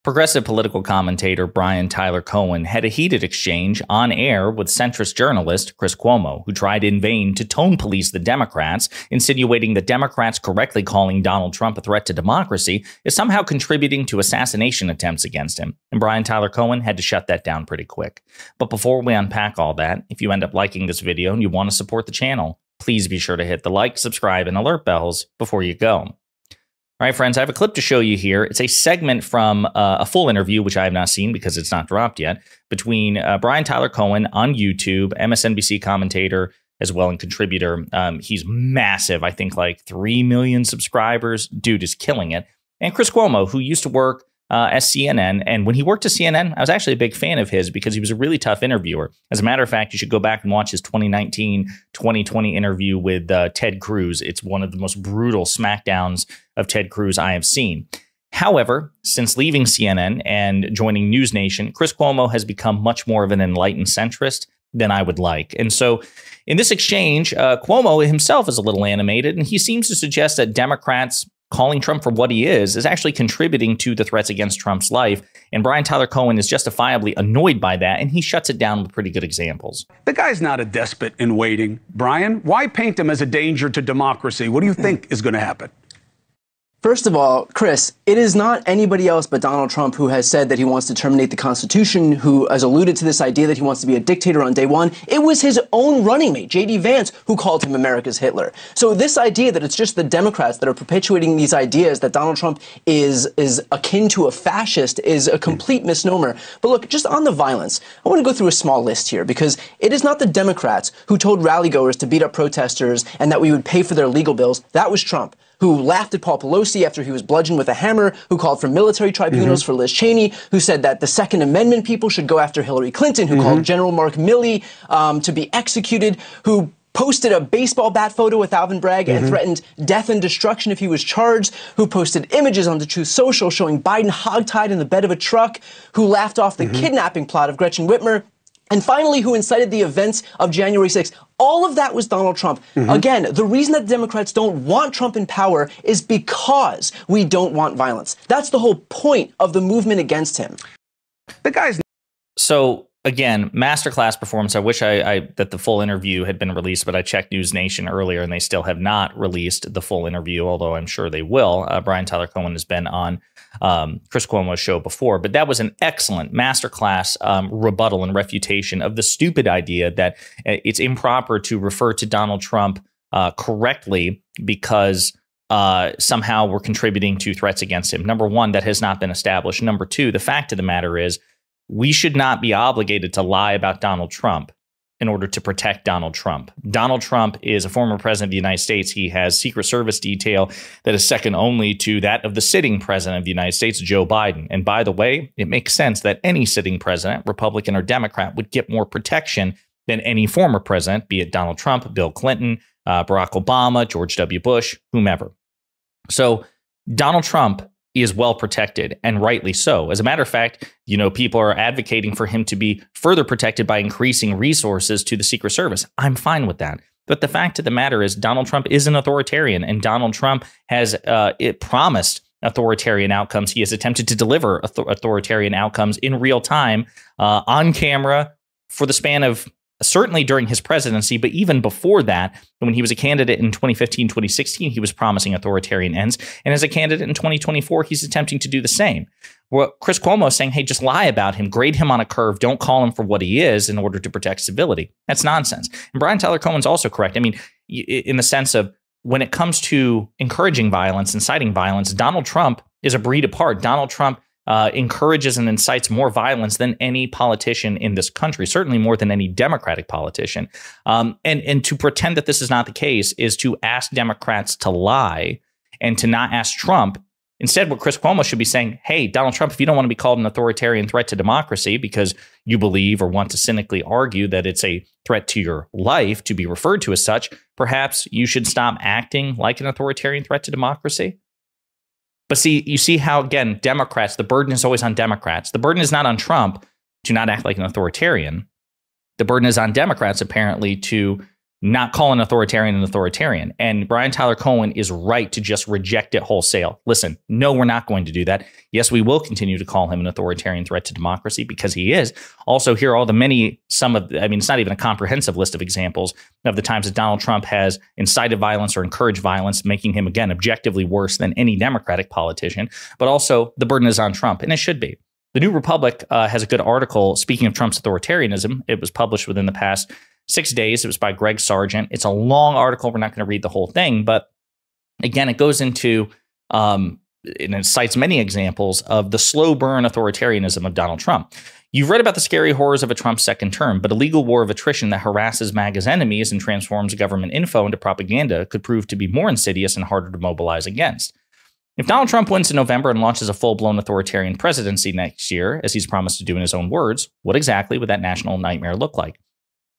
Progressive political commentator Brian Tyler Cohen had a heated exchange on air with centrist journalist Chris Cuomo, who tried in vain to tone police the Democrats, insinuating that Democrats correctly calling Donald Trump a threat to democracy is somehow contributing to assassination attempts against him. And Brian Tyler Cohen had to shut that down pretty quick. But before we unpack all that, if you end up liking this video and you want to support the channel, please be sure to hit the like, subscribe, and alert bells before you go. All right, friends, I have a clip to show you here. It's a segment from a full interview, which I have not seen because it's not dropped yet, between Brian Tyler Cohen on YouTube, MSNBC commentator as well and contributor. He's massive. I think like 3 million subscribers. Dude is killing it. And Chris Cuomo, who used to work at CNN. And when he worked at CNN, I was actually a big fan of his because he was a really tough interviewer. As a matter of fact, you should go back and watch his 2019-2020 interview with Ted Cruz. It's one of the most brutal smackdowns of Ted Cruz I have seen. However, since leaving CNN and joining NewsNation, Chris Cuomo has become much more of an enlightened centrist than I would like. And so in this exchange, Cuomo himself is a little animated, and he seems to suggest that Democrats calling Trump for what he is actually contributing to the threats against Trump's life. And Brian Tyler Cohen is justifiably annoyed by that, and he shuts it down with pretty good examples. The guy's not a despot in waiting, Brian. Why paint him as a danger to democracy? What do you think is going to happen? First of all, Chris, it is not anybody else but Donald Trump who has said that he wants to terminate the Constitution, who has alluded to this idea that he wants to be a dictator on day one. It was his own running mate, J.D. Vance, who called him America's Hitler. So this idea that it's just the Democrats that are perpetuating these ideas that Donald Trump is akin to a fascist is a complete misnomer. But look, just on the violence, I want to go through a small list here because it is not the Democrats who told rallygoers to beat up protesters and that we would pay for their legal bills. That was Trump, who laughed at Paul Pelosi after he was bludgeoned with a hammer, who called for military tribunals for Liz Cheney, who said that the Second Amendment people should go after Hillary Clinton, who called General Mark Milley to be executed, who posted a baseball bat photo with Alvin Bragg and threatened death and destruction if he was charged, who posted images on the Truth Social showing Biden hogtied in the bed of a truck, who laughed off the kidnapping plot of Gretchen Whitmer, and finally, who incited the events of January 6th. All of that was Donald Trump. Again, the reason that Democrats don't want Trump in power is because we don't want violence. That's the whole point of the movement against him. The guy's... So again, masterclass performance. I wish that the full interview had been released, but I checked NewsNation earlier and they still have not released the full interview, although I'm sure they will. Brian Tyler Cohen has been on Chris Cuomo's show before, but that was an excellent masterclass rebuttal and refutation of the stupid idea that it's improper to refer to Donald Trump correctly because somehow we're contributing to threats against him. Number one, that has not been established. Number two, the fact of the matter is, we should not be obligated to lie about Donald Trump in order to protect Donald Trump. Donald Trump is a former president of the United States. He has Secret Service detail that is second only to that of the sitting president of the United States, Joe Biden. And by the way, it makes sense that any sitting president, Republican or Democrat, would get more protection than any former president, be it Donald Trump, Bill Clinton, Barack Obama, George W. Bush, whomever. So Donald Trump is well protected, and rightly so. As a matter of fact, people are advocating for him to be further protected by increasing resources to the Secret Service. I'm fine with that. But the fact of the matter is Donald Trump is an authoritarian, and Donald Trump has promised authoritarian outcomes. He has attempted to deliver authoritarian outcomes in real time, on camera, for the span of certainly during his presidency, but even before that, when he was a candidate in 2015, 2016, he was promising authoritarian ends. And as a candidate in 2024, he's attempting to do the same. Well, Chris Cuomo is saying, hey, just lie about him, grade him on a curve, don't call him for what he is in order to protect civility. That's nonsense. And Brian Tyler Cohen's also correct. I mean, in the sense of when it comes to encouraging violence, inciting violence, Donald Trump is a breed apart. Donald Trump encourages and incites more violence than any politician in this country, certainly more than any Democratic politician. And to pretend that this is not the case is to ask Democrats to lie and to not ask Trump. Instead, what Chris Cuomo should be saying, hey, Donald Trump, if you don't want to be called an authoritarian threat to democracy because you believe or want to cynically argue that it's a threat to your life to be referred to as such, perhaps you should stop acting like an authoritarian threat to democracy. But see, you see how, again, Democrats, the burden is always on Democrats. The burden is not on Trump to not act like an authoritarian. The burden is on Democrats, apparently, to not call an authoritarian. And Brian Tyler Cohen is right to just reject it wholesale. Listen, no, we're not going to do that. Yes, we will continue to call him an authoritarian threat to democracy because he is. Also, here are all the it's not even a comprehensive list of examples of the times that Donald Trump has incited violence or encouraged violence, making him, again, objectively worse than any Democratic politician. But also, the burden is on Trump, and it should be. The New Republic has a good article, speaking of Trump's authoritarianism. It was published within the past 6 days. It was by Greg Sargent. It's a long article. We're not going to read the whole thing. But again, it goes into and it cites many examples of the slow burn authoritarianism of Donald Trump. You've read about the scary horrors of a Trump second term, but a legal war of attrition that harasses MAGA's enemies and transforms government info into propaganda could prove to be more insidious and harder to mobilize against. If Donald Trump wins in November and launches a full-blown authoritarian presidency next year, as he's promised to do in his own words, what exactly would that national nightmare look like?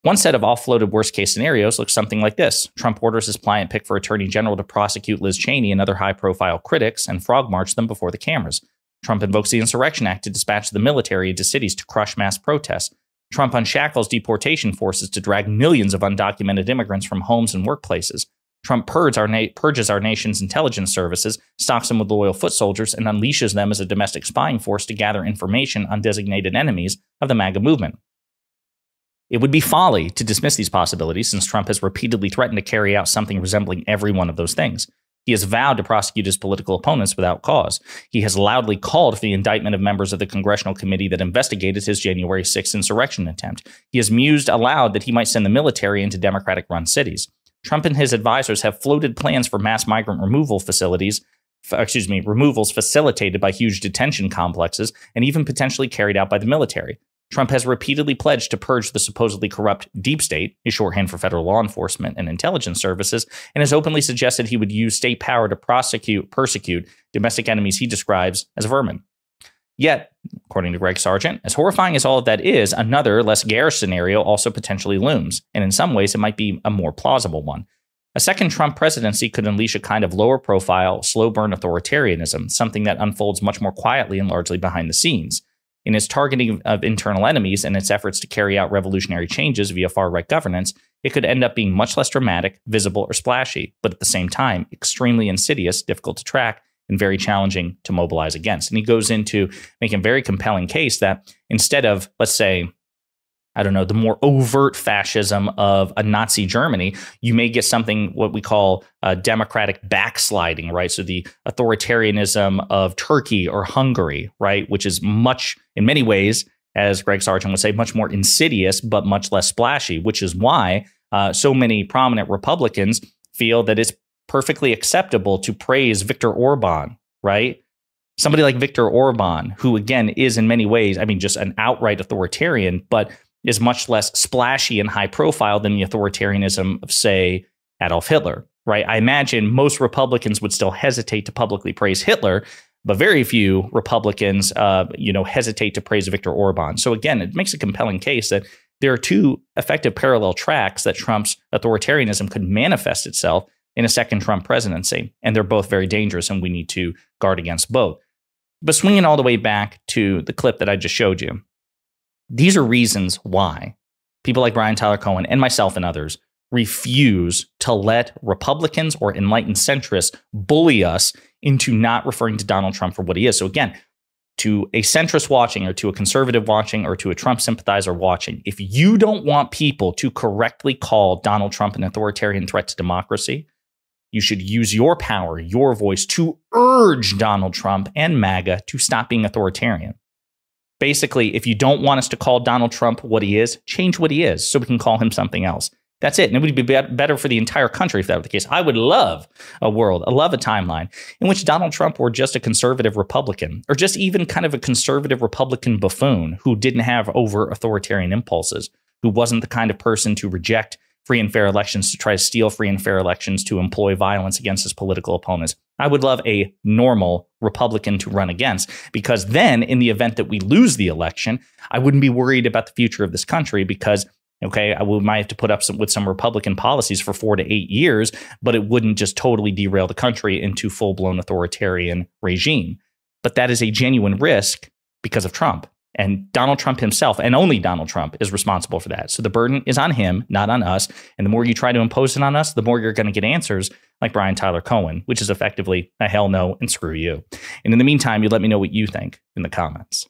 One set of offloaded worst-case scenarios looks something like this. Trump orders his pliant pick for attorney general to prosecute Liz Cheney and other high-profile critics and frog-march them before the cameras. Trump invokes the Insurrection Act to dispatch the military into cities to crush mass protests. Trump unshackles deportation forces to drag millions of undocumented immigrants from homes and workplaces. Trump purges our nation's intelligence services, stocks them with loyal foot soldiers, and unleashes them as a domestic spying force to gather information on designated enemies of the MAGA movement. It would be folly to dismiss these possibilities since Trump has repeatedly threatened to carry out something resembling every one of those things. He has vowed to prosecute his political opponents without cause. He has loudly called for the indictment of members of the congressional committee that investigated his January 6th insurrection attempt. He has mused aloud that he might send the military into Democratic-run cities. Trump and his advisors have floated plans for mass migrant removals facilitated by huge detention complexes and even potentially carried out by the military. Trump has repeatedly pledged to purge the supposedly corrupt deep state, a shorthand for federal law enforcement and intelligence services, and has openly suggested he would use state power to persecute domestic enemies he describes as vermin. Yet, according to Greg Sargent, as horrifying as all of that is, another, less garish scenario also potentially looms, and in some ways it might be a more plausible one. A second Trump presidency could unleash a kind of lower-profile, slow-burn authoritarianism, something that unfolds much more quietly and largely behind the scenes. In its targeting of internal enemies and its efforts to carry out revolutionary changes via far-right governance, it could end up being much less dramatic, visible, or splashy, but at the same time, extremely insidious, difficult to track, and very challenging to mobilize against. And he goes into making a very compelling case that instead of, let's say, the more overt fascism of a Nazi Germany, you may get something what we call democratic backsliding, right? So the authoritarianism of Turkey or Hungary, right? Which is in many ways, as Greg Sargent would say, much more insidious, but much less splashy, which is why so many prominent Republicans feel that it's perfectly acceptable to praise Viktor Orban, right? Somebody like Viktor Orban, who again is in many ways, just an outright authoritarian, but is much less splashy and high profile than the authoritarianism of, say, Adolf Hitler, right? I imagine most Republicans would still hesitate to publicly praise Hitler, but very few Republicans, hesitate to praise Viktor Orban. So again, it makes a compelling case that there are two effective parallel tracks that Trump's authoritarianism could manifest itself in a second Trump presidency, and they're both very dangerous, and we need to guard against both. But swinging all the way back to the clip that I just showed you, these are reasons why people like Brian Tyler Cohen and myself and others refuse to let Republicans or enlightened centrists bully us into not referring to Donald Trump for what he is. So again, to a centrist watching or to a conservative watching or to a Trump sympathizer watching, if you don't want people to correctly call Donald Trump an authoritarian threat to democracy, you should use your power, your voice to urge Donald Trump and MAGA to stop being authoritarian. Basically, if you don't want us to call Donald Trump what he is, change what he is so we can call him something else. That's it. And it would be better for the entire country if that were the case. I would love a timeline in which Donald Trump were just a conservative Republican, or just even kind of a conservative Republican buffoon who didn't have overt authoritarian impulses, who wasn't the kind of person to reject free and fair elections, to try to steal free and fair elections, to employ violence against his political opponents. I would love a normal Republican to run against, because then in the event that we lose the election, I wouldn't be worried about the future of this country because, okay, we might have to put up with some Republican policies for 4 to 8 years, but it wouldn't just totally derail the country into full-blown authoritarian regime. But that is a genuine risk because of Trump. And Donald Trump himself, and only Donald Trump, is responsible for that. So the burden is on him, not on us. And the more you try to impose it on us, the more you're going to get answers like Brian Tyler Cohen, which is effectively a hell no and screw you. And in the meantime, you let me know what you think in the comments.